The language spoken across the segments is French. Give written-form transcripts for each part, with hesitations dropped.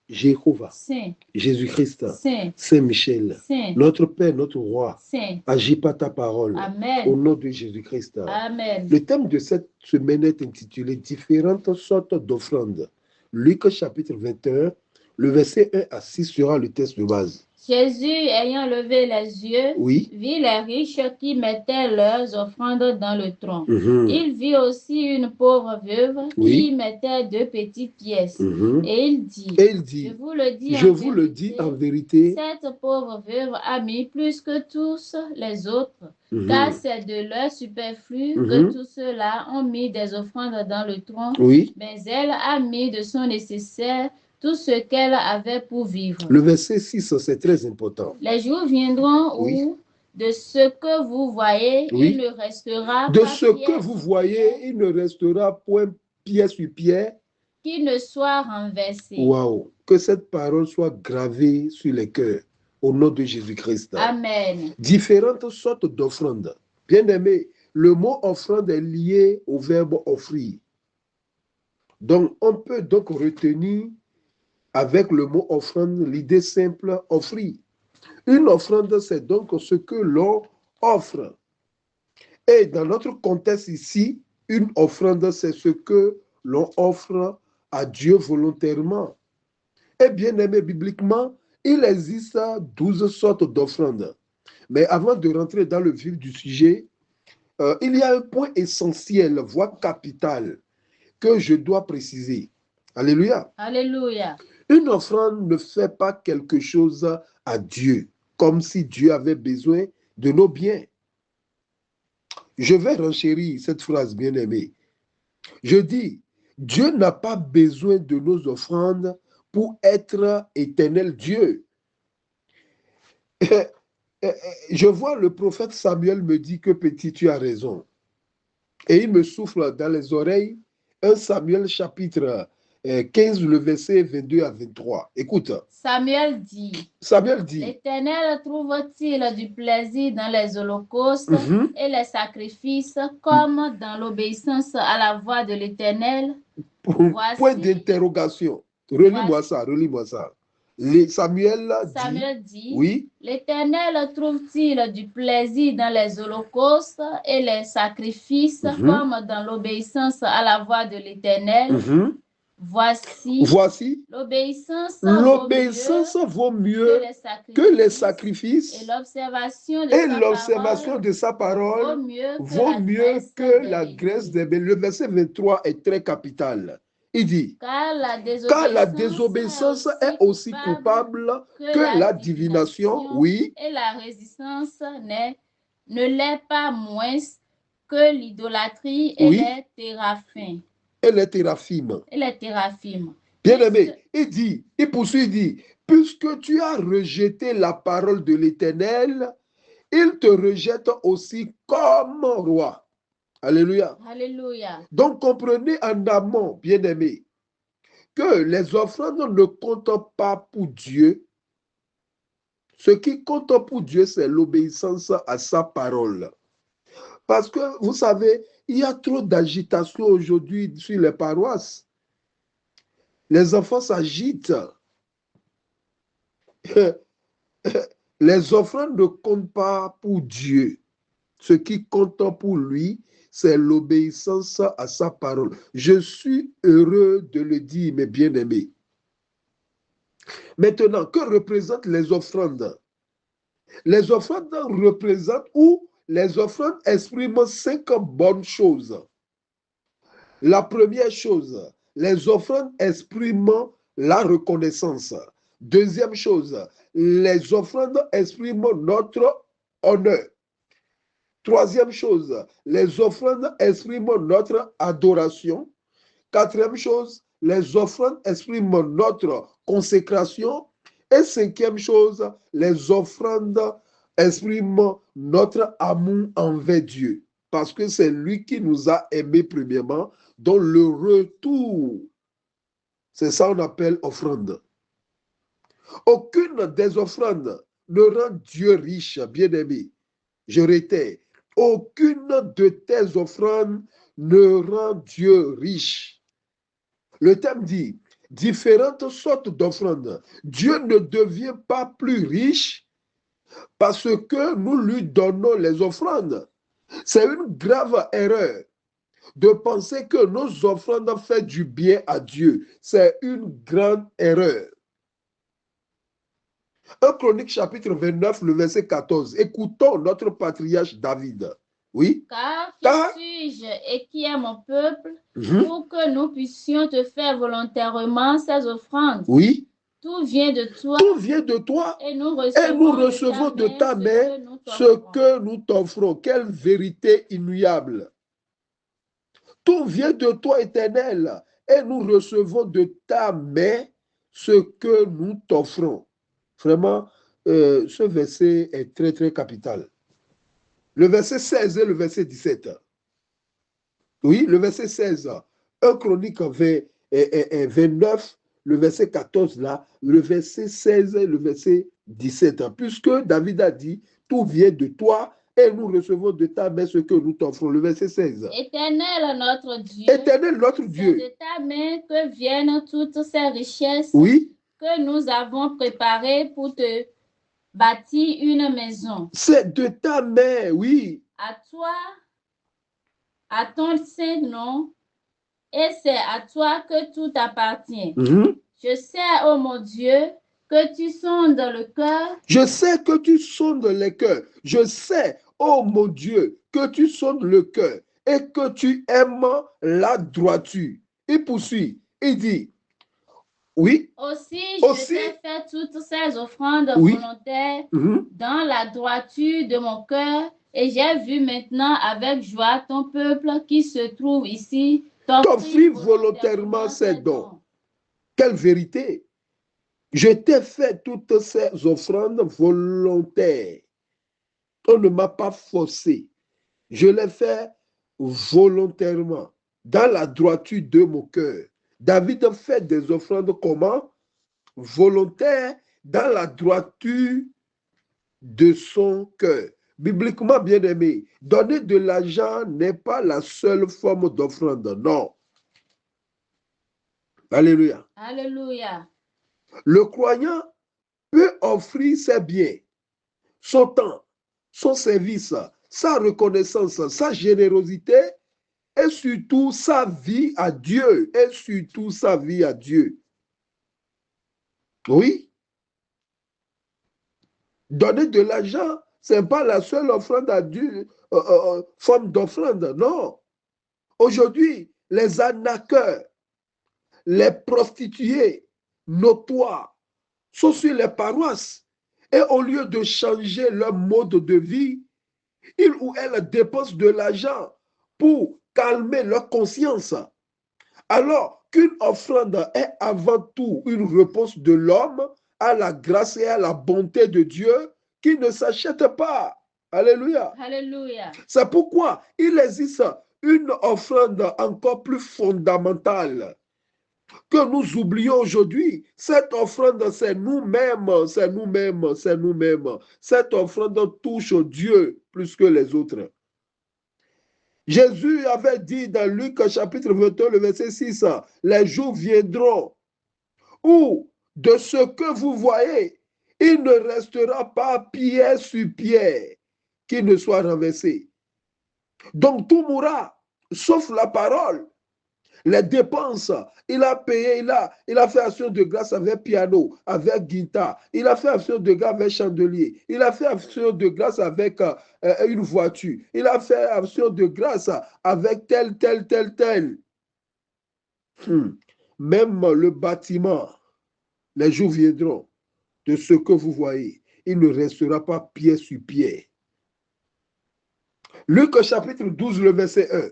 Jéhovah, Saint, Jésus-Christ, Saint, Saint-Michel, Saint, notre Père, notre Roi, Saint. agis par ta parole, Amen. au nom de Jésus-Christ. Amen. Le thème de cette semaine est intitulé Différentes sortes d'offrandes. Luc chapitre 21, le verset 1 à 6 sera le texte de base. Jésus, ayant levé les yeux, Oui. vit les riches qui mettaient leurs offrandes dans le tronc. Mhm. Il vit aussi une pauvre veuve Oui. qui mettait 2 petites pièces. Mhm. Et il dit, Et il dit, je vous le dis je en vous le vérité, dis en vérité, cette pauvre veuve a mis plus que tous les autres, Mhm. car c'est de leur superflu Mhm. que tous ceux-là ont mis des offrandes dans le tronc, oui. mais elle a mis de son nécessaire tout ce qu'elle avait pour vivre. Le verset 6, c'est très important. Les jours viendront Oui. où de ce que vous voyez, Oui. il ne restera De pas ce pierre que vous sur voyez, pierre il ne restera point pierre sur pierre. qui ne soit renversé. Waouh! Que cette parole soit gravée sur les cœurs au nom de Jésus-Christ. Amen. Différentes sortes d'offrandes. Bien-aimé, le mot offrande est lié au verbe offrir. Donc, on peut donc retenir avec le mot offrande l'idée simple offrir. Une offrande, c'est donc ce que l'on offre. Et dans notre contexte ici, une offrande, c'est ce que l'on offre à Dieu volontairement. Et bien aimé bibliquement, il existe 12 sortes d'offrandes. Mais avant de rentrer dans le vif du sujet, il y a un point essentiel, voire capital, que je dois préciser. Alléluia. Alléluia. Une offrande ne fait pas quelque chose à Dieu, comme si Dieu avait besoin de nos biens. Je vais renchérir cette phrase, bien-aimée. Je dis, Dieu n'a pas besoin de nos offrandes pour être éternel Dieu. Je vois le prophète Samuel me dit que petit, tu as raison. Et il me souffle dans les oreilles 1 Samuel chapitre 15, le verset 22 à 23. Écoute. Samuel dit, l'Éternel trouve-t-il du plaisir dans les holocaustes et les sacrifices comme dans l'obéissance à la voix de l'Éternel? Point d'interrogation. Relis-moi ça. Samuel dit, oui. L'Éternel trouve-t-il du plaisir dans les holocaustes et les sacrifices comme dans l'obéissance à la voix de l'Éternel? Voici, l'obéissance vaut mieux que les sacrifices et l'observation de sa parole vaut mieux que la graisse des bêtes. Le verset 23 est très capital. Il dit, car la désobéissance est aussi coupable que la divination, oui. Et la résistance ne l'est pas moins que l'idolâtrie et les téraphins. Et les téraphimes. Bien-aimé, il poursuit, il dit, puisque tu as rejeté la parole de l'Éternel, il te rejette aussi comme roi. Alléluia. Alléluia. Donc, comprenez en amont, bien-aimé, que les offrandes ne comptent pas pour Dieu. Ce qui compte pour Dieu, c'est l'obéissance à sa parole. Parce que, vous savez, il y a trop d'agitation aujourd'hui sur les paroisses. Les enfants s'agitent. Les offrandes ne comptent pas pour Dieu. Ce qui compte pour lui, c'est l'obéissance à sa parole. Je suis heureux de le dire, mes bien-aimés. Maintenant, que représentent les offrandes? Les offrandes représentent ou les offrandes expriment 5 bonnes choses. La première chose, les offrandes expriment la reconnaissance. Deuxième chose, les offrandes expriment notre honneur. Troisième chose, les offrandes expriment notre adoration. Quatrième chose, les offrandes expriment notre consécration. Et cinquième chose, les offrandes expriment notre amour envers Dieu. Parce que c'est lui qui nous a aimés premièrement, dont le retour, c'est ça qu'on appelle offrande. Aucune des offrandes ne rend Dieu riche, bien-aimé. Je réitère, aucune de tes offrandes ne rend Dieu riche. Le thème dit, différentes sortes d'offrandes. Dieu ne devient pas plus riche parce que nous lui donnons les offrandes. C'est une grave erreur de penser que nos offrandes font du bien à Dieu. C'est une grande erreur. 1 Chronique chapitre 29, le verset 14. Écoutons notre patriarche David. Oui. Car qui suis-je et qui est mon peuple pour que nous puissions te faire volontairement ces offrandes? Oui. Tout vient de toi. Tout vient de toi. Et nous recevons de ta main ce que nous t'offrons. Quelle vérité inouïable. Tout vient de toi, Éternel. Et nous recevons de ta main ce que nous t'offrons. Vraiment, ce verset est très, très capital. Le verset 16 et le verset 17. Oui, le verset 16. 1 Chronique 29, le verset 14 là, le verset 16 et le verset 17. Puisque David a dit, tout vient de toi et nous recevons de ta main ce que nous t'offrons. Le verset 16. Éternel notre Dieu. Éternel notre Dieu. C'est de ta main que viennent toutes ces richesses. Oui. Que nous avons préparées pour te bâtir une maison. C'est de ta main, oui. À toi, à ton saint nom, et c'est à toi que tout appartient. Je sais, ô mon Dieu, que tu sondes le cœur. Je sais que tu sondes les cœurs. Je sais, ô mon Dieu, que tu sondes le cœur et que tu aimes la droiture. Il poursuit, il dit, oui. Aussi je t'ai fait toutes ces offrandes volontaires dans la droiture de mon cœur, et j'ai vu maintenant avec joie ton peuple qui se trouve ici t'offrir volontairement ses dons. Quelle vérité! Je t'ai fait toutes ces offrandes volontaires. On ne m'a pas forcé. Je l'ai fait volontairement, dans la droiture de mon cœur. David fait des offrandes comment? Volontaires, dans la droiture de son cœur. Bibliquement bien aimé, donner de l'argent n'est pas la seule forme d'offrande, non. Alléluia. Alléluia. Le croyant peut offrir ses biens, son temps, son service, sa reconnaissance, sa générosité et surtout sa vie à Dieu. Et surtout sa vie à Dieu. Oui. Donner de l'argent, ce n'est pas la seule offrande à Dieu, forme d'offrande, non. Aujourd'hui, les arnaqueurs, les prostituées notoires sont sur les paroisses et au lieu de changer leur mode de vie, ils ou elles dépensent de l'argent pour calmer leur conscience. Alors qu'une offrande est avant tout une réponse de l'homme à la grâce et à la bonté de Dieu qui ne s'achète pas. Alléluia. Alléluia. C'est pourquoi il existe une offrande encore plus fondamentale que nous oublions aujourd'hui. Cette offrande, c'est nous-mêmes, c'est nous-mêmes, c'est nous-mêmes. Cette offrande touche Dieu plus que les autres. Jésus avait dit dans Luc chapitre 21, le verset 6, les jours viendront où de ce que vous voyez, il ne restera pas pierre sur pierre qui ne soit renversé. Donc tout mourra, sauf la parole. Les dépenses, il a payé, il a fait action de grâce avec piano, avec guitare, il a fait action de grâce avec chandelier, il a fait action de grâce avec une voiture, il a fait action de grâce avec tel. Même le bâtiment, les jours viendront de ce que vous voyez, il ne restera pas pied sur pied. Luc chapitre 12, le verset 1.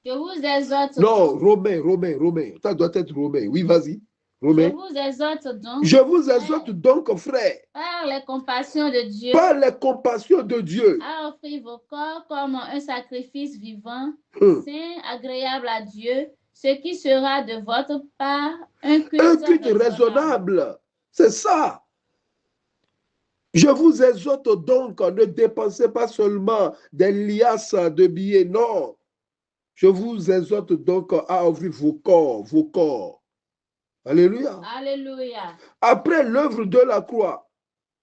Je vous exhorte. Non, Romain. Ça doit être Romain. Oui, vas-y. Romain. Je vous exhorte donc, frère. Par les compassions de Dieu. Par les compassions de Dieu. À offrir vos corps comme un sacrifice vivant, saint, agréable à Dieu, ce qui sera de votre part un culte raisonnable. C'est ça. Je vous exhorte donc, ne dépensez pas seulement des liasses de billets, non. Je vous exhorte donc à offrir vos corps Alléluia. Alléluia. Après l'œuvre de la croix,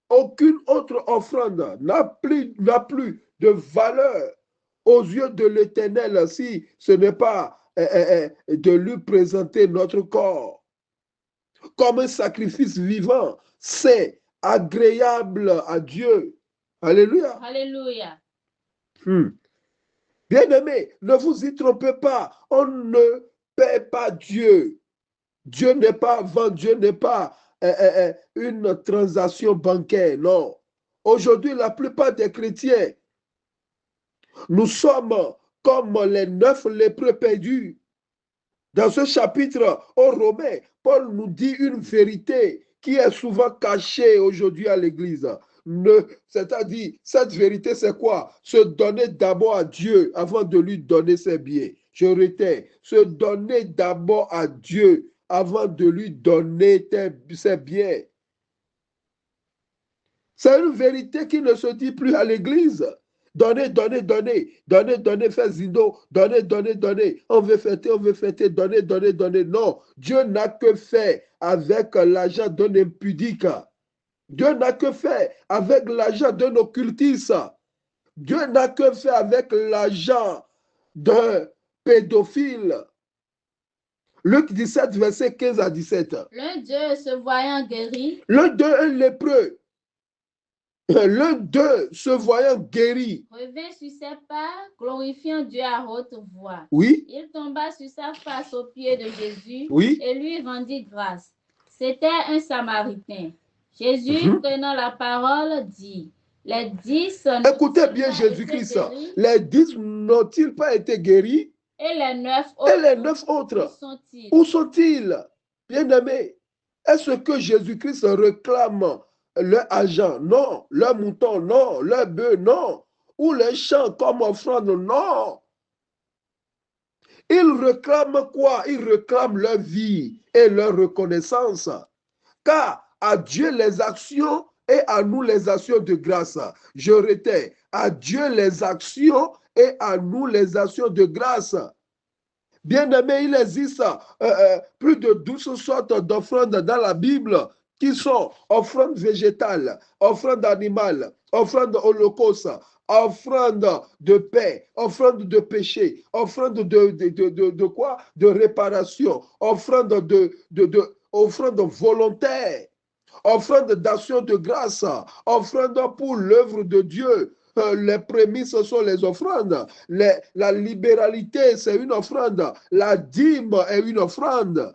aucune autre offrande n'a plus de valeur aux yeux de l'Éternel si ce n'est pas de lui présenter notre corps comme un sacrifice vivant, saint, agréable à Dieu. Alléluia. Alléluia. Bien-aimés, ne vous y trompez pas, on ne paie pas Dieu. Dieu n'est pas vendu, Dieu n'est pas une transaction bancaire, non. Aujourd'hui, la plupart des chrétiens, nous sommes comme les 9 lépreux perdus. Dans ce chapitre aux Romains, Paul nous dit une vérité qui est souvent cachée aujourd'hui à l'Église. C'est-à-dire, cette vérité, c'est quoi? Se donner d'abord à Dieu avant de lui donner ses biens. Je retiens, se donner d'abord à Dieu avant de lui donner ses biens. C'est une vérité qui ne se dit plus à l'Église. Donnez, donnez, donnez, donnez, donnez, faites zindo, donnez, donnez, donnez, on veut fêter, donnez, donnez, donnez. Non, Dieu n'a que fait avec l'argent d'un impudique. Dieu n'a que fait avec l'argent d'un occultiste. Dieu n'a que fait avec l'argent d'un pédophile. Luc 17, verset 15 à 17. L'un d'eux se voyant guéri. L'un d'eux, un lépreux. L'un d'eux, se voyant guéri, revint sur ses pas, glorifiant Dieu à haute voix. Oui. Il tomba sur sa face aux pieds de Jésus Oui. et lui rendit grâce. C'était un Samaritain. Jésus, prenant la parole, dit, les 10... Écoutez bien Jésus-Christ. Les 10 n'ont-ils pas été guéris? Et les 9 autres, où sont-ils? Où sont-ils? Bien-aimés, est-ce que Jésus-Christ réclame leur argent? Non. Leur mouton? Non. Leur bœuf? Non. Ou les champs comme offrande? Non. Ils réclament quoi? Ils réclament leur vie et leur reconnaissance. Car à Dieu les actions et à nous les actions de grâce. Je répète, à Dieu les actions et à nous les actions de grâce. Bien-aimé, il existe plus de 12 sortes d'offrandes dans la Bible qui sont offrandes végétales, offrandes animales, offrandes holocauste, offrande de paix, offrande de péché, offrande de quoi? De réparation, offrande offrande volontaire, offrande d'action de grâce, offrande pour l'œuvre de Dieu. Les prémices sont les offrandes. La libéralité, c'est une offrande. La dîme est une offrande.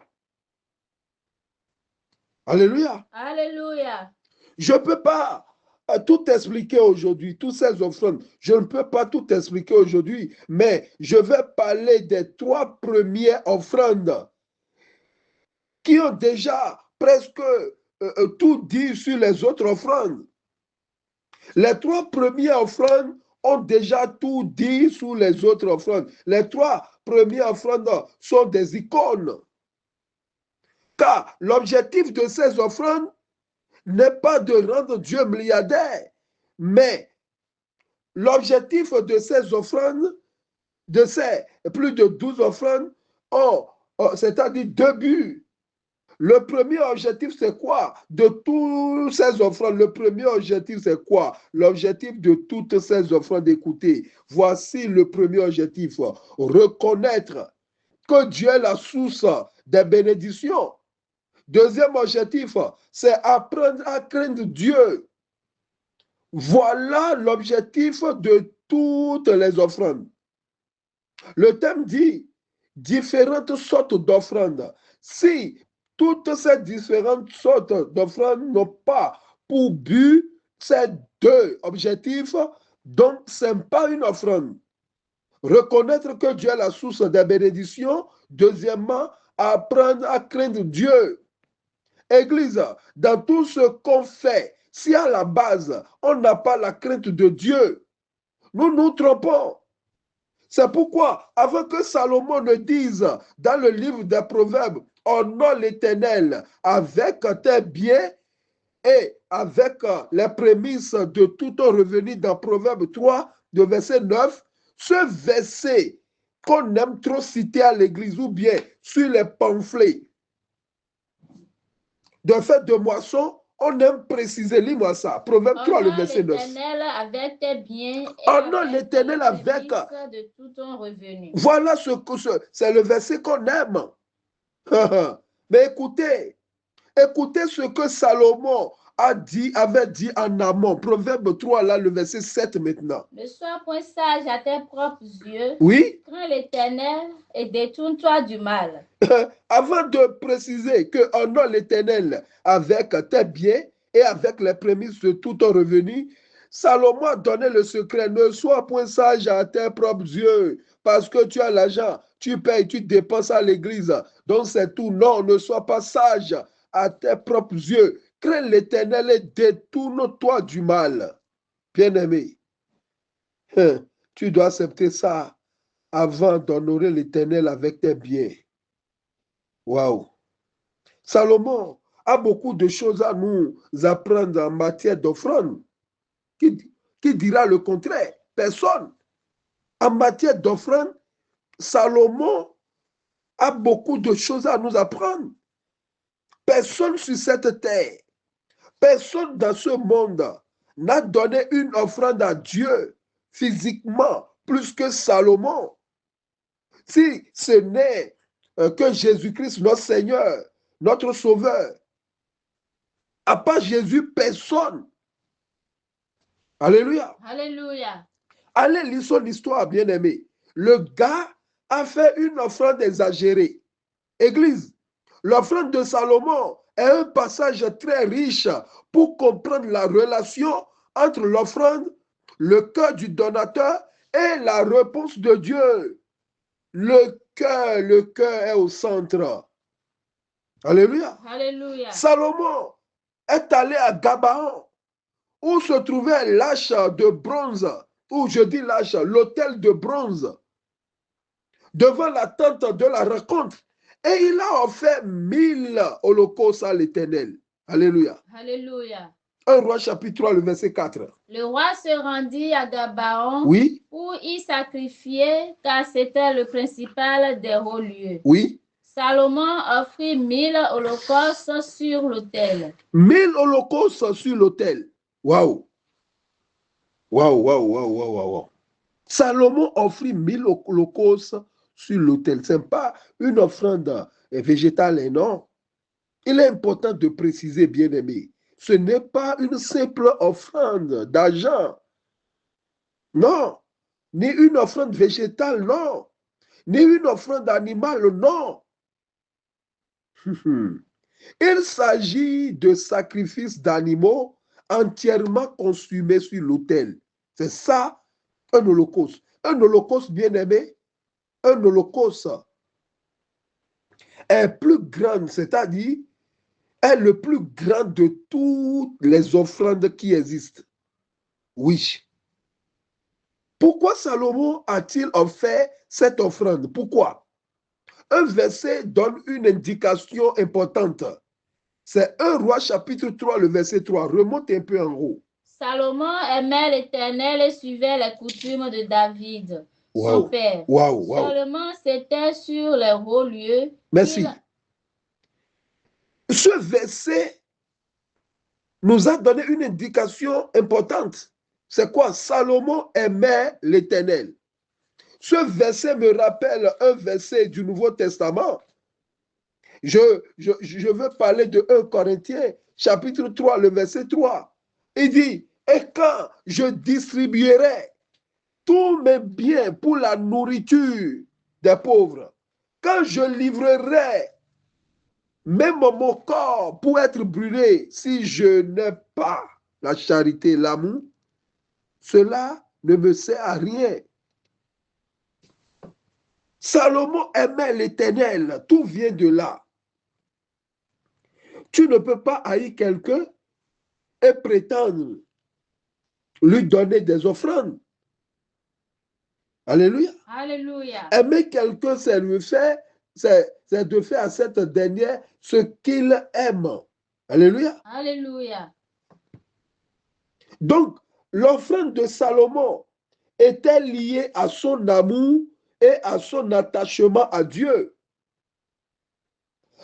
Alléluia. Alléluia. Je ne peux pas tout expliquer aujourd'hui, toutes ces offrandes. Je ne peux pas tout expliquer aujourd'hui, mais je vais parler des 3 premières offrandes qui ont déjà presque tout dit sur les autres offrandes. Les 3 premières offrandes ont déjà tout dit sur les autres offrandes. Les 3 premières offrandes sont des icônes. Car l'objectif de ces offrandes n'est pas de rendre Dieu milliardaire, mais l'objectif de ces offrandes, de ces plus de 12 offrandes, c'est-à-dire 2 buts. Le premier objectif, c'est quoi? De toutes ces offrandes, le premier objectif, c'est quoi? L'objectif de toutes ces offrandes, écoutez, voici le premier objectif. Reconnaître que Dieu est la source des bénédictions. Deuxième objectif, c'est apprendre à craindre Dieu. Voilà l'objectif de toutes les offrandes. Le thème dit différentes sortes d'offrandes. Si toutes ces différentes sortes d'offrandes n'ont pas pour but ces 2 objectifs, donc ce n'est pas une offrande. Reconnaître que Dieu est la source des bénédictions. Deuxièmement, apprendre à craindre Dieu. Église, dans tout ce qu'on fait, si à la base, on n'a pas la crainte de Dieu, nous nous trompons. C'est pourquoi, avant que Salomon ne dise dans le livre des Proverbes, honore l'Éternel avec tes biens et avec les prémices de tout ton revenu dans Proverbe 3, de verset 9, ce verset qu'on aime trop citer à l'église ou bien sur les pamphlets, de fête de moisson, on aime préciser, lis-moi ça. Proverbe 3, le verset 9. Avec tes biens Honore l'Éternel avec de tout ton revenu. Voilà c'est le verset qu'on aime. Mais écoutez ce que Salomon avait dit en amont. Proverbe 3, là, le verset 7 maintenant. Ne sois point sage à tes propres yeux. Oui. Crains l'Éternel et détourne-toi du mal. Avant de préciser que honore l'Éternel avec tes biens et avec les prémices de tout ton revenu, Salomon a donné le secret. Ne sois point sage à tes propres yeux parce que tu as l'argent, tu payes, tu dépenses à l'église. Donc c'est tout. Non, ne sois pas sage à tes propres yeux. Crains l'Éternel et détourne-toi du mal. Bien-aimé, tu dois accepter ça avant d'honorer l'Éternel avec tes biens. Waouh! Salomon a beaucoup de choses à nous apprendre en matière d'offrande. Qui dira le contraire? Personne. En matière d'offrande, Salomon a beaucoup de choses à nous apprendre. Personne sur cette terre, personne dans ce monde n'a donné une offrande à Dieu physiquement plus que Salomon. Si ce n'est que Jésus-Christ, notre Seigneur, notre Sauveur, à part Jésus, personne. Alléluia. Alléluia. Allez lire son histoire, bien-aimé. Le gars a fait une offrande exagérée. Église, l'offrande de Salomon est un passage très riche pour comprendre la relation entre l'offrande, le cœur du donateur et la réponse de Dieu. Le cœur est au centre. Alléluia. Alléluia. Salomon est allé à Gabaon, où se trouvait l'arche de bronze, ou je dis l'arche, l'autel de bronze, devant la tente de la rencontre. Et il a offert 1000 holocaustes à l'Éternel. Alléluia. Alléluia. 1 Roi chapitre 3, le verset 4. Le roi se rendit à Gabaon, oui, où il sacrifiait, car c'était le principal des hauts lieux. Oui. Salomon offrit 1000 holocaustes sur l'autel. 1000 holocaustes sur l'autel. Waouh! Waouh, waouh, waouh, waouh, waouh. Salomon offrit 1000 holocaustes sur l'autel. Ce n'est pas une offrande végétale, non. Il est important de préciser, bien-aimé, ce n'est pas une simple offrande d'argent. Non. Ni une offrande végétale, non. Ni une offrande animale, non. Il s'agit de sacrifices d'animaux entièrement consumés sur l'autel. C'est ça, un holocauste. Un holocauste, bien-aimé, un holocauste est plus grand, c'est-à-dire est le plus grand de toutes les offrandes qui existent. Oui. Pourquoi Salomon a-t-il offert cette offrande? Pourquoi? Un verset donne une indication importante. C'est 1 Roi chapitre 3, le verset 3. Remonte un peu en haut. Salomon aimait l'Éternel et suivait les coutumes de David, son père. Seulement, c'était sur les hauts lieux. Merci. Ce verset nous a donné une indication importante. C'est quoi? Salomon aimait l'Éternel. Ce verset me rappelle un verset du Nouveau Testament. Je veux parler de 1 Corinthiens, chapitre 3, le verset 3. Il dit, et quand je distribuerai tous mes biens pour la nourriture des pauvres, quand je livrerai même mon corps pour être brûlé, si je n'ai pas la charité, l'amour, cela ne me sert à rien. Salomon aimait l'Éternel, tout vient de là. Tu ne peux pas haïr quelqu'un et prétendre lui donner des offrandes. Alléluia. Alléluia. Aimer quelqu'un, c'est de faire à cette dernière ce qu'il aime. Alléluia. Alléluia. Donc, l'offrande de Salomon était liée à son amour et à son attachement à Dieu.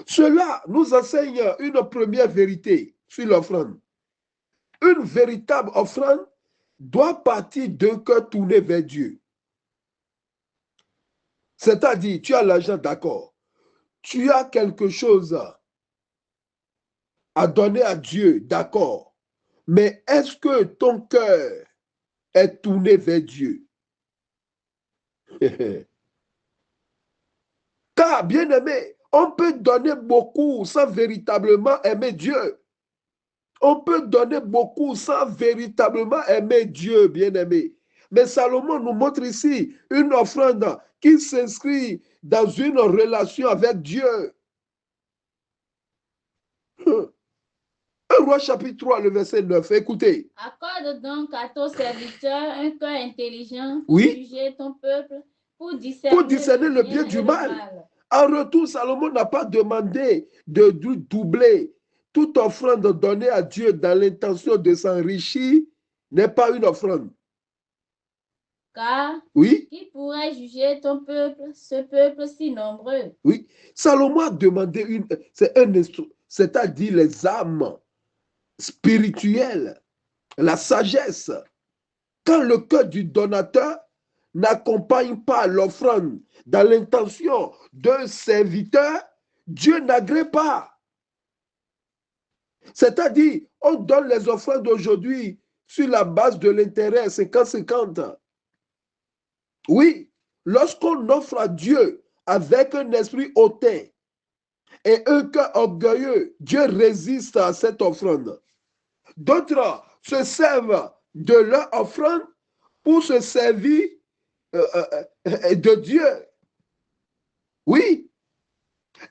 Cela nous enseigne une première vérité sur l'offrande. Une véritable offrande doit partir d'un cœur tourné vers Dieu. C'est-à-dire, tu as l'argent, d'accord. Tu as quelque chose à donner à Dieu, d'accord. Mais est-ce que ton cœur est tourné vers Dieu? Car, bien aimé, on peut donner beaucoup sans véritablement aimer Dieu. On peut donner beaucoup sans véritablement aimer Dieu, bien aimé. Mais Salomon nous montre ici une offrande qui s'inscrit dans une relation avec Dieu. 1 Roi chapitre 3, le verset 9. Écoutez. Accorde donc à ton serviteur un cœur intelligent pour Oui. juger ton peuple, pour discerner le bien du mal. En retour, Salomon n'a pas demandé de doubler. Toute offrande donnée à Dieu dans l'intention de s'enrichir n'est pas une offrande. Car oui. Qui pourrait juger ton peuple, ce peuple si nombreux? Oui. Salomon a demandé c'est-à-dire les âmes spirituelles, la sagesse. Quand le cœur du donateur n'accompagne pas l'offrande dans l'intention d'un serviteur, Dieu n'agrée pas. C'est-à-dire, on donne les offrandes d'aujourd'hui sur la base de l'intérêt 50-50. Oui, lorsqu'on offre à Dieu avec un esprit hautain et un cœur orgueilleux, Dieu résiste à cette offrande. D'autres se servent de leur offrande pour se servir de Dieu. Oui.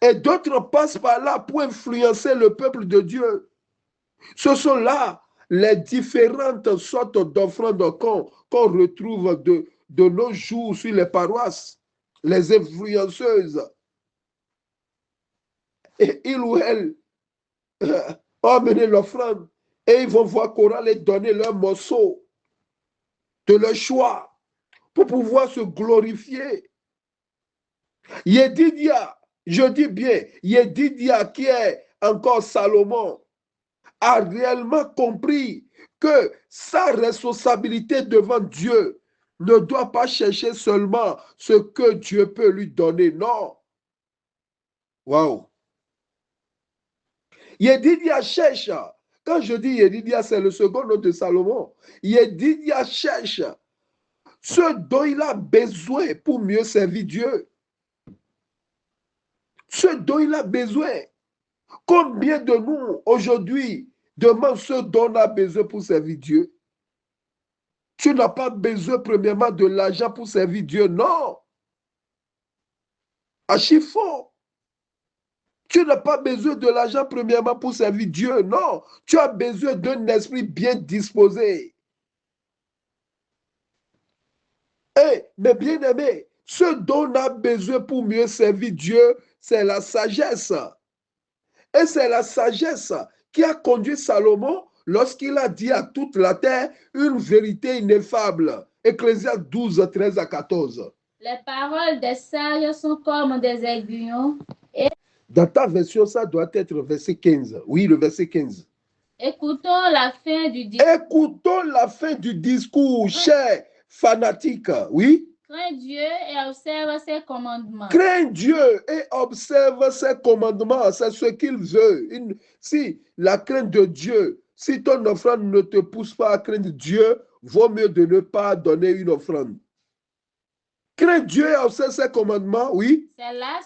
Et d'autres passent par là pour influencer le peuple de Dieu. Ce sont là les différentes sortes d'offrandes qu'on retrouve de nos jours sur les paroisses. Les influenceuses. Et ils ou elles ont amené l'offrande et ils vont voir qu'on va les donner leur morceau de leur choix pour pouvoir se glorifier. Yedidia, je dis bien, Yedidia qui est encore Salomon, a réellement compris que sa responsabilité devant Dieu ne doit pas chercher seulement ce que Dieu peut lui donner, non. Waouh. Yedidia cherche. Quand je dis Yedidia, c'est le second nom de Salomon. Yedidia cherche ce dont il a besoin pour mieux servir Dieu. Ce dont il a besoin. Combien de nous, aujourd'hui, demandent ce dont on a besoin pour servir Dieu? Tu n'as pas besoin, premièrement, de l'argent pour servir Dieu, non. Archi faux. Tu n'as pas besoin de l'argent, premièrement, pour servir Dieu, non. Tu as besoin d'un esprit bien disposé. Mais bien aimé, ce dont on a besoin pour mieux servir Dieu, c'est la sagesse. Et c'est la sagesse qui a conduit Salomon lorsqu'il a dit à toute la terre une vérité ineffable. Ecclésiaste 12, 13 à 14. Les paroles des sages sont comme des aiguillons. Dans ta version, ça doit être le verset 15. Oui, le verset 15. Écoutons la fin du discours. Écoutons la fin du discours, chers fanatiques. Oui. Crains Dieu et observe ses commandements. Crains Dieu et observe ses commandements. C'est ce qu'il veut. Si la crainte de Dieu, si ton offrande ne te pousse pas à craindre Dieu, vaut mieux de ne pas donner une offrande. Crains Dieu et observe ses commandements, oui. C'est là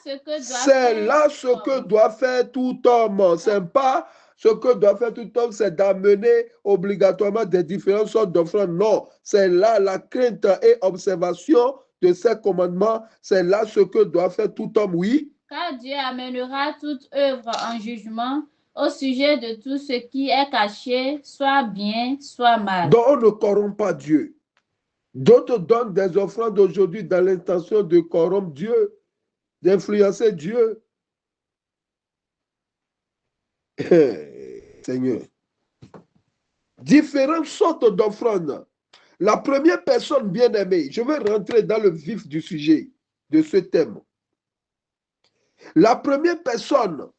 ce que doit faire tout homme. C'est pas ce que doit faire tout homme, c'est d'amener obligatoirement des différentes sortes d'offrandes. Non, c'est là la crainte et observation de ces commandements. C'est là ce que doit faire tout homme, oui. Car Dieu amènera toute œuvre en jugement au sujet de tout ce qui est caché, soit bien, soit mal. Donc on ne corrompt pas Dieu. D'autres donnent des offrandes aujourd'hui dans l'intention de corrompre Dieu, d'influencer Dieu. Seigneur. Différentes sortes d'offrandes. La première personne bien-aimée, je vais rentrer dans le vif du sujet de ce thème. La première personne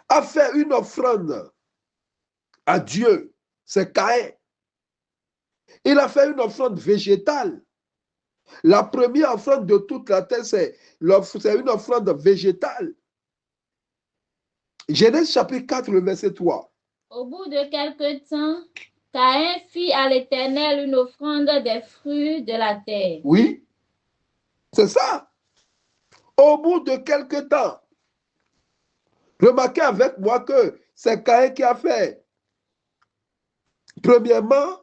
a fait une offrande à Dieu, c'est Caïn. Il a fait une offrande végétale. La première offrande de toute la terre, c'est une offrande végétale. Genèse chapitre 4, le verset 3. Au bout de quelque temps, Caïn fit à l'Éternel une offrande des fruits de la terre. Oui, c'est ça. Au bout de quelque temps, remarquez avec moi que c'est Caïn qui a fait, premièrement,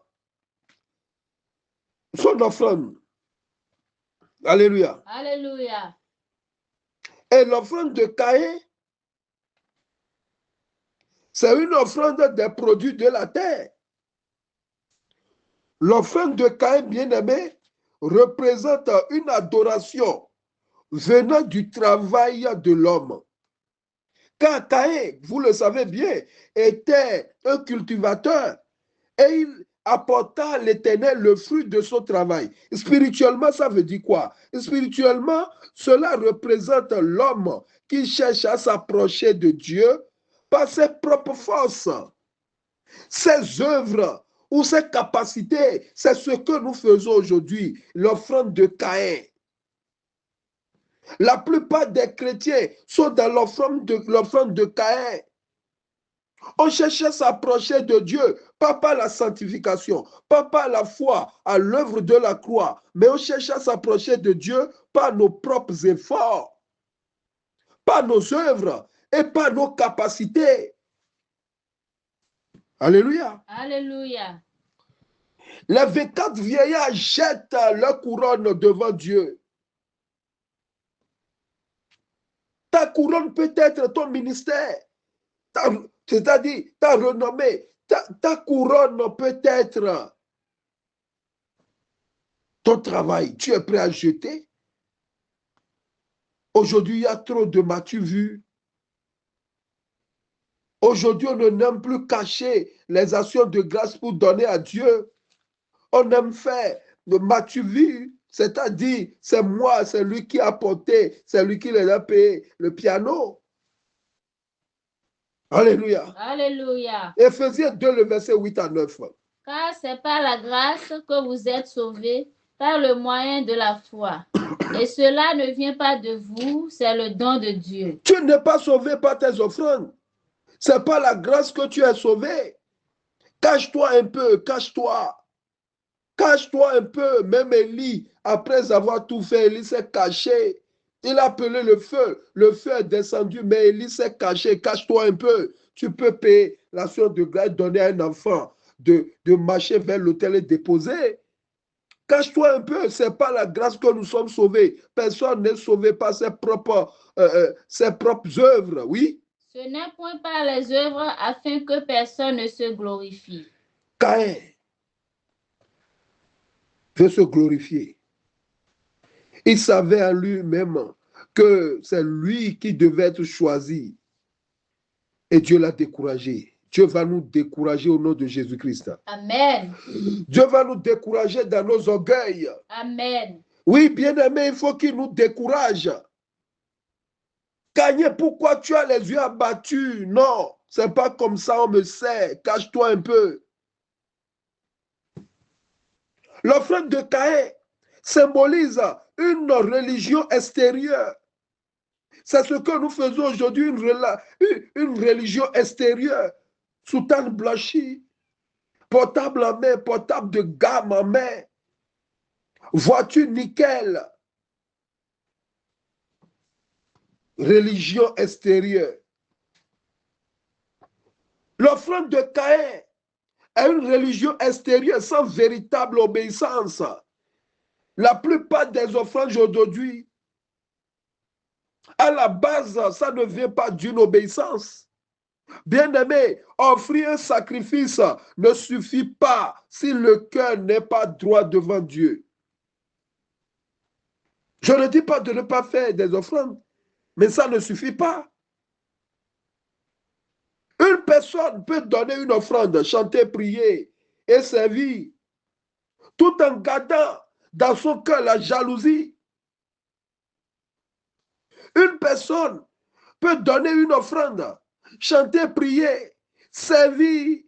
son offrande. Alléluia. Alléluia. Et l'offrande de Caïn, c'est une offrande des produits de la terre. L'offrande de Caïn, bien-aimé, représente une adoration venant du travail de l'homme. Car Caïn, vous le savez bien, était un cultivateur et il apporta à l'Éternel le fruit de son travail. Spirituellement, ça veut dire quoi? Spirituellement, cela représente l'homme qui cherche à s'approcher de Dieu par ses propres forces, ses œuvres ou ses capacités. C'est ce que nous faisons aujourd'hui, l'offrande de Caïn. La plupart des chrétiens sont dans l'offrande de Caïn. On cherche à s'approcher de Dieu, pas par la sanctification, pas par la foi à l'œuvre de la croix, mais on cherche à s'approcher de Dieu par nos propres efforts, par nos œuvres et par nos capacités. Alléluia. Alléluia. Les 24 vieillards jettent leur couronne devant Dieu. Ta couronne peut être ton ministère, c'est-à-dire ta renommée, ta couronne peut être ton travail. Tu es prêt à jeter? Aujourd'hui, il y a trop de m'as-tu vu? Aujourd'hui, on n'aime plus cacher les actions de grâce pour donner à Dieu. On aime faire le m'as-tu vu? C'est-à-dire, c'est moi, c'est lui qui a porté, c'est lui qui les a payé le piano. Alléluia. Alléluia. Éphésiens 2, le verset 8 à 9. Car c'est par la grâce que vous êtes sauvés, par le moyen de la foi. Et cela ne vient pas de vous, c'est le don de Dieu. Tu n'es pas sauvé par tes offrandes. C'est par la grâce que tu es sauvé. Cache-toi un peu, cache-toi. Cache-toi un peu. Même Élie, après avoir tout fait, Élie s'est caché. Il a appelé le feu. Le feu est descendu, mais Élie s'est caché. Cache-toi un peu. Tu peux payer l'action de grâce, donner à un enfant, de marcher vers l'autel et déposer. Cache-toi un peu. Ce n'est pas la grâce que nous sommes sauvés. Personne n'est sauvé par ses propres œuvres. Oui. Ce n'est point par les œuvres afin que personne ne se glorifie. Caïn veut se glorifier. Il savait en lui-même que c'est lui qui devait être choisi. Et Dieu l'a découragé. Dieu va nous décourager au nom de Jésus-Christ. Amen. Dieu va nous décourager dans nos orgueils. Amen. Oui, bien-aimé, il faut qu'il nous décourage. Caïn, pourquoi tu as les yeux abattus? Non, c'est pas comme ça, on me sait. Cache-toi un peu. L'offrande de Caïn symbolise une religion extérieure. C'est ce que nous faisons aujourd'hui, une religion extérieure. Soutane blanchie, portable en main, portable de gamme en main, voiture nickel. Religion extérieure. L'offrande de Caïn est une religion extérieure sans véritable obéissance. La plupart des offrandes aujourd'hui, à la base, ça ne vient pas d'une obéissance. Bien-aimé, offrir un sacrifice ne suffit pas si le cœur n'est pas droit devant Dieu. Je ne dis pas de ne pas faire des offrandes, mais ça ne suffit pas. Une personne peut donner une offrande, chanter, prier et servir, tout en gardant dans son cœur la jalousie. Une personne peut donner une offrande, chanter, prier, servir,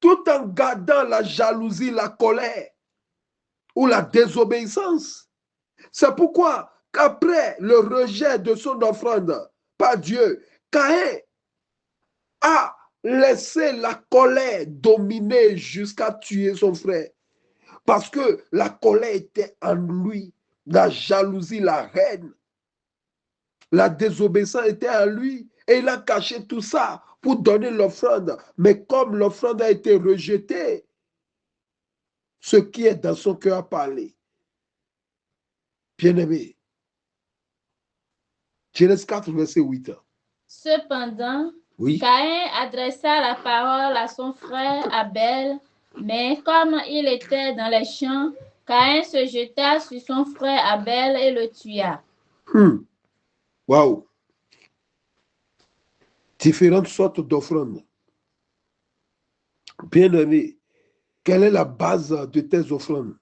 tout en gardant la jalousie, la colère ou la désobéissance. C'est pourquoi, qu'après le rejet de son offrande par Dieu, Caïn a laissé la colère dominer jusqu'à tuer son frère. Parce que la colère était en lui, la jalousie, la haine, la désobéissance était en lui. Et il a caché tout ça pour donner l'offrande. Mais comme l'offrande a été rejetée, ce qui est dans son cœur a parlé. Bien-aimé, Genèse 4, verset 8. Cependant, oui. Caïn adressa la parole à son frère Abel, mais comme il était dans les champs, Caïn se jeta sur son frère Abel et le tua. Waouh! Différentes sortes d'offrandes. Bien-aimé, quelle est la base de tes offrandes?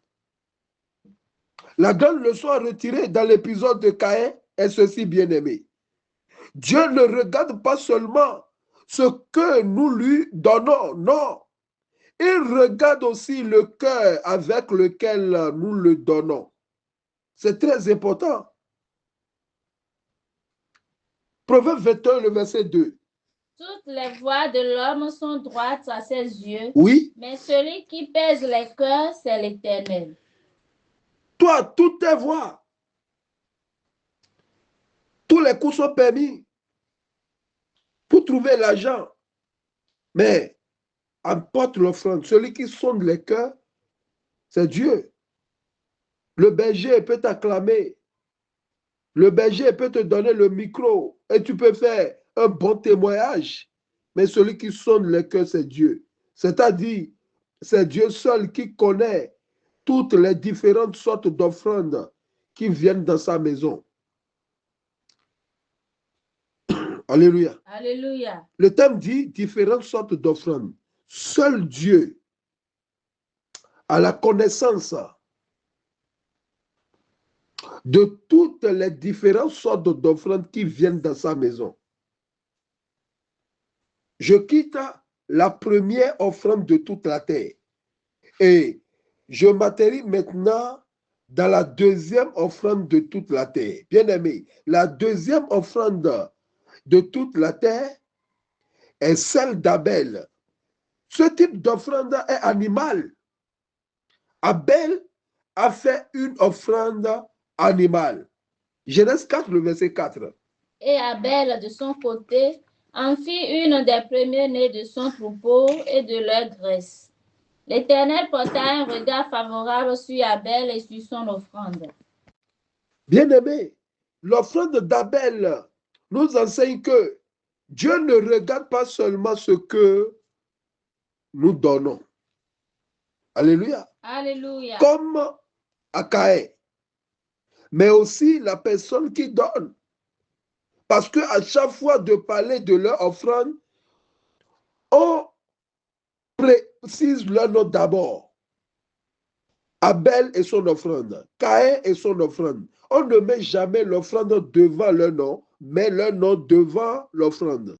La grande leçon à retirer dans l'épisode de Caïn est ceci, bien-aimé. Dieu ne regarde pas seulement ce que nous lui donnons, non. Il regarde aussi le cœur avec lequel nous le donnons. C'est très important. Proverbe 21, le verset 2. Toutes les voies de l'homme sont droites à ses yeux. Oui. Mais celui qui pèse les cœurs, c'est l'Éternel. Toi, toutes tes voies, tous les coups sont permis pour trouver l'argent. Mais apporte l'offrande. Celui qui sonde les cœurs, c'est Dieu. Le berger peut t'acclamer. Le berger peut te donner le micro et tu peux faire un bon témoignage. Mais celui qui sonde les cœurs, c'est Dieu. C'est-à-dire, c'est Dieu seul qui connaît toutes les différentes sortes d'offrandes qui viennent dans sa maison. Alléluia. Alléluia. Le thème dit différentes sortes d'offrandes. Seul Dieu a la connaissance de toutes les différentes sortes d'offrandes qui viennent dans sa maison. Je quitte la première offrande de toute la terre et je m'atterris maintenant dans la deuxième offrande de toute la terre. Bien-aimé, la deuxième offrande de toute la terre est celle d'Abel. Ce type d'offrande est animal. Abel a fait une offrande animale. Genèse 4, le verset 4. Et Abel, de son côté, en fit une des premiers-nés de son troupeau et de leur graisse. L'Éternel porta un regard favorable sur Abel et sur son offrande. Bien-aimé, l'offrande d'Abel nous enseigne que Dieu ne regarde pas seulement ce que nous donnons. Alléluia. Alléluia. Comme à Caïn, mais aussi la personne qui donne. Parce qu'à chaque fois de parler de leur offrande, on précise leur nom d'abord. Abel et son offrande, Caïn et son offrande. On ne met jamais l'offrande devant leur nom, mais leur nom devant l'offrande.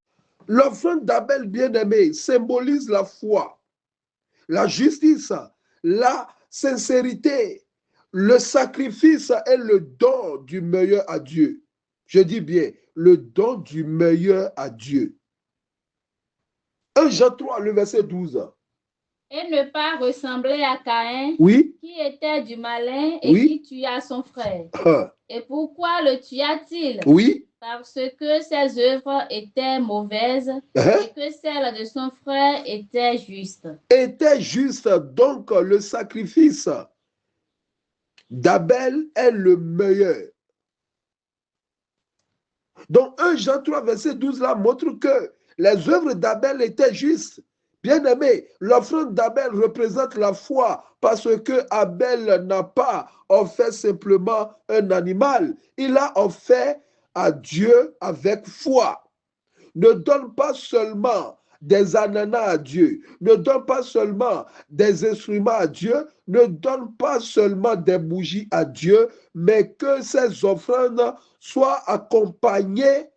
L'offrande d'Abel bien-aimé symbolise la foi, la justice, la sincérité, le sacrifice et le don du meilleur à Dieu. Je dis bien, le don du meilleur à Dieu. 1 Jean 3, le verset 12. Et ne pas ressembler à Caïn, oui. qui était du malin et oui. qui tua son frère. Et pourquoi le tua-t-il? Oui. Parce que ses œuvres étaient mauvaises et que celles de son frère étaient justes. Était juste, donc le sacrifice d'Abel est le meilleur. Donc 1 Jean 3, verset 12 là montre que les œuvres d'Abel étaient justes. Bien-aimé, l'offrande d'Abel représente la foi parce que Abel n'a pas offert simplement un animal. Il a offert à Dieu avec foi. Ne donne pas seulement des ananas à Dieu, ne donne pas seulement des instruments à Dieu, ne donne pas seulement des bougies à Dieu, mais que ces offrandes soient accompagnées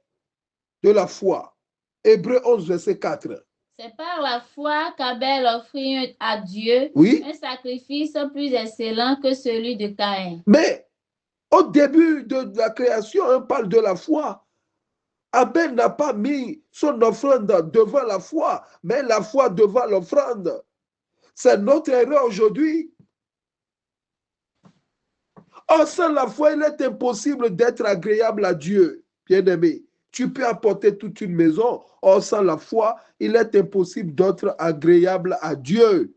de la foi. Hébreux 11, verset 4. C'est par la foi qu'Abel offrit à Dieu un sacrifice plus excellent que celui de Caïn. Mais au début de la création, on parle de la foi. Abel n'a pas mis son offrande devant la foi, mais la foi devant l'offrande. C'est notre erreur aujourd'hui. Or, sans la foi, il est impossible d'être agréable à Dieu, bien-aimé. Tu peux apporter toute une maison. Or, sans la foi, il est impossible d'être agréable à Dieu.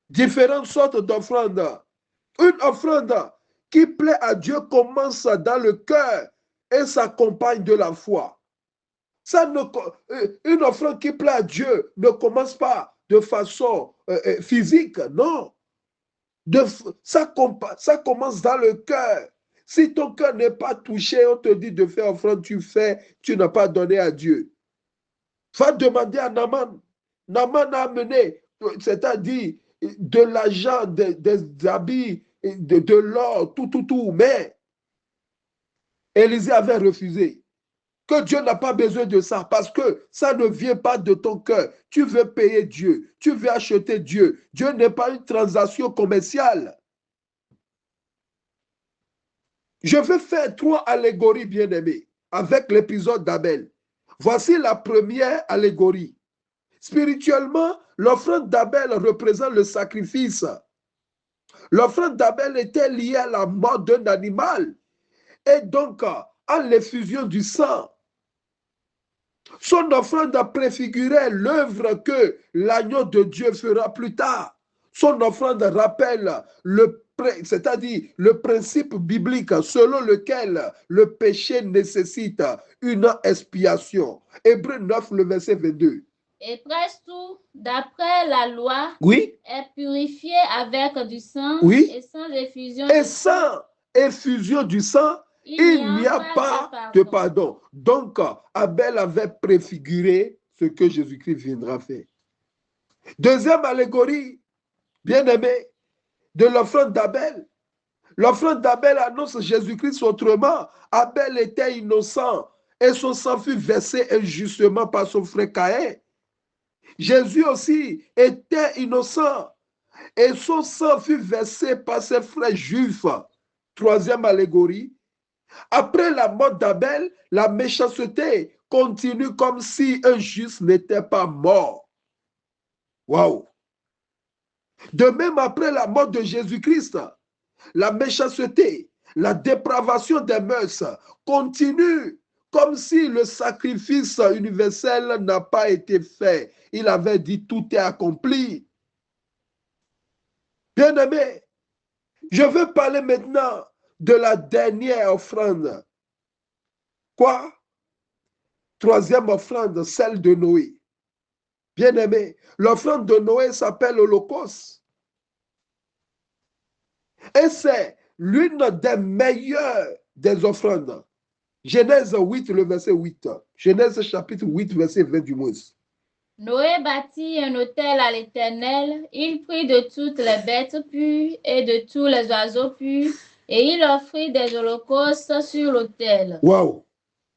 Différentes sortes d'offrandes. Une offrande qui plaît à Dieu commence dans le cœur et s'accompagne de la foi. Une offrande qui plaît à Dieu ne commence pas de façon physique, non. Ça commence dans le cœur. Si ton cœur n'est pas touché, on te dit de faire offrande, tu n'as pas donné à Dieu. Va demander à Naaman. Naaman a amené, c'est-à-dire de l'argent, des habits, de l'or, tout. Mais Élisée avait refusé. Que Dieu n'a pas besoin de ça parce que ça ne vient pas de ton cœur. Tu veux payer Dieu, tu veux acheter Dieu. Dieu n'est pas une transaction commerciale. Je vais faire 3 allégories, bien-aimées, avec l'épisode d'Abel. Voici la première allégorie. Spirituellement, l'offrande d'Abel représente le sacrifice. L'offrande d'Abel était liée à la mort d'un animal et donc à l'effusion du sang. Son offrande préfigurait l'œuvre que l'agneau de Dieu fera plus tard. Son offrande rappelle c'est-à-dire le principe biblique selon lequel le péché nécessite une expiation. Hébreux 9, le verset 22. Et presque tout, d'après la loi, est purifié avec du sang et sans effusion du sang. Et sans effusion du sang, il n'y a pas de pardon. Donc, Abel avait préfiguré ce que Jésus-Christ viendra faire. Deuxième allégorie, bien-aimé, de l'offrande d'Abel. L'offrande d'Abel annonce Jésus-Christ autrement. Abel était innocent et son sang fut versé injustement par son frère Caïn. Jésus aussi était innocent et son sang fut versé par ses frères juifs. Troisième allégorie. Après la mort d'Abel, la méchanceté continue comme si un juste n'était pas mort. Waouh! De même, après la mort de Jésus-Christ, la méchanceté, la dépravation des mœurs continue comme si le sacrifice universel n'a pas été fait. Il avait dit tout est accompli. Bien-aimé, je veux parler maintenant de la dernière offrande. Quoi? Troisième offrande, celle de Noé. Bien-aimé, l'offrande de Noé s'appelle l'Holocauste. Et c'est l'une des meilleures des offrandes. Genèse 8, le verset 8. Genèse chapitre 8, verset 20 du moins. Noé bâtit un autel à l'Éternel. Il prit de toutes les bêtes pures et de tous les oiseaux purs, et il offrit des holocaustes sur l'autel. Waouh!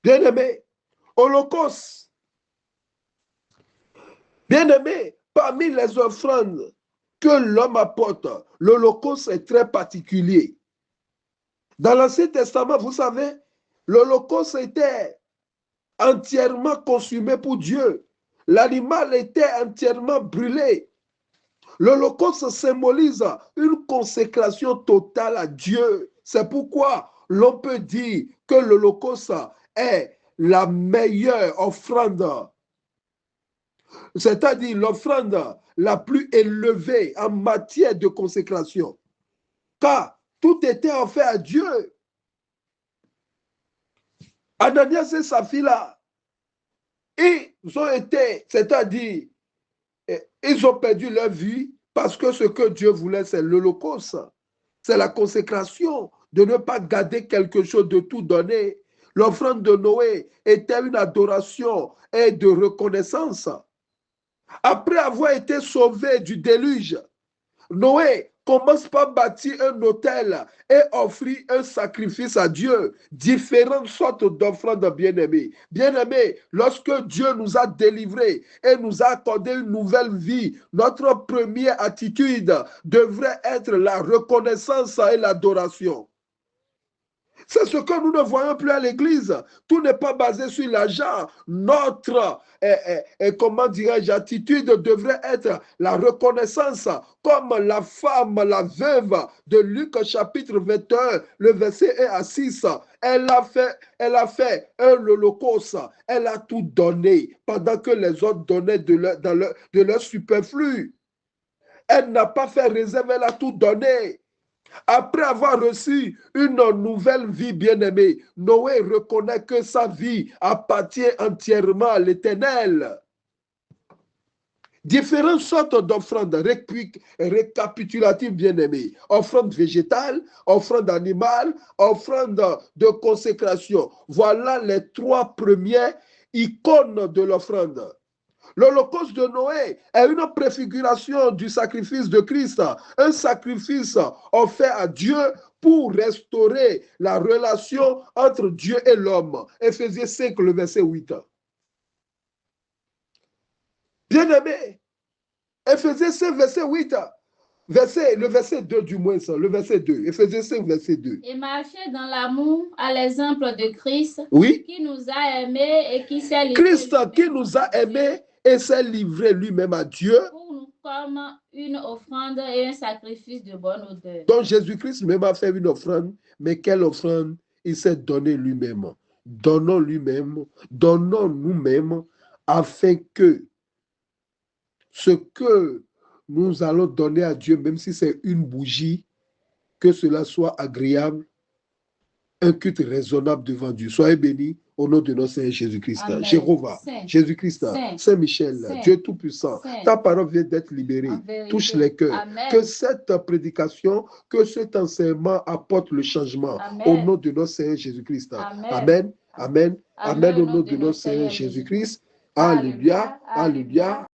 Bien-aimé, holocauste. Bien-aimé, parmi les offrandes que l'homme apporte, l'holocauste est très particulier. Dans l'Ancien Testament, vous savez, l'holocauste était entièrement consumé pour Dieu. L'animal était entièrement brûlé. L'holocauste symbolise une consécration totale à Dieu. C'est pourquoi l'on peut dire que l'holocauste est la meilleure offrande. C'est-à-dire l'offrande la plus élevée en matière de consécration. Car tout était offert à Dieu. Ananias et Saphira, ils ont été, c'est-à-dire, ils ont perdu leur vie parce que ce que Dieu voulait, c'est l'holocauste. C'est la consécration, de ne pas garder quelque chose, de tout donner. L'offrande de Noé était une adoration et de reconnaissance. Après avoir été sauvé du déluge, Noé commence par bâtir un autel et offrir un sacrifice à Dieu, différentes sortes d'offrandes bien-aimées. Bien-aimés, lorsque Dieu nous a délivrés et nous a accordé une nouvelle vie, notre première attitude devrait être la reconnaissance et l'adoration. C'est ce que nous ne voyons plus à l'église. Tout n'est pas basé sur l'argent. Notre, comment dirais-je, attitude devrait être la reconnaissance, comme la femme, la veuve de Luc chapitre 21, le verset 1 à 6. Elle a fait un holocauste. Elle a tout donné pendant que les autres donnaient de leur superflu. Elle n'a pas fait réserve, elle a tout donné. Après avoir reçu une nouvelle vie bien-aimée, Noé reconnaît que sa vie appartient entièrement à l'Éternel. Différentes sortes d'offrandes récapitulatives bien-aimées. Offrande végétale, offrande animale, offrande de consécration. Voilà les trois premières icônes de l'offrande. L'holocauste de Noé est une préfiguration du sacrifice de Christ, un sacrifice offert à Dieu pour restaurer la relation entre Dieu et l'homme. Éphésiens 5, le verset 8. Bien-aimé, Éphésiens 5, verset 8. Le verset 2 du moins, le verset 2. Éphésiens 5, verset 2. Et marcher dans l'amour à l'exemple de Christ, oui, qui nous a aimés et qui s'est livré. Christ qui nous a aimés et s'est livré lui-même à Dieu. Pour nous comme une offrande et un sacrifice de bonne odeur. Donc Jésus-Christ même a fait une offrande, mais quelle offrande? Il s'est donné lui-même. Donnons nous-mêmes, afin que ce que nous allons donner à Dieu, même si c'est une bougie, que cela soit agréable, un culte raisonnable devant Dieu. Soyez bénis au nom de notre Seigneur Jésus-Christ. Jéhovah, Jésus-Christ, Saint-Michel, Dieu Tout-Puissant, ta parole vient d'être libérée. Touche les cœurs. Amen. Que cette prédication, que cet enseignement apporte le changement. Amen. Au nom de notre Seigneur Jésus-Christ. Amen. Amen. Amen. Amen. Au nom de notre Seigneur Jésus-Christ. Alléluia. Alléluia.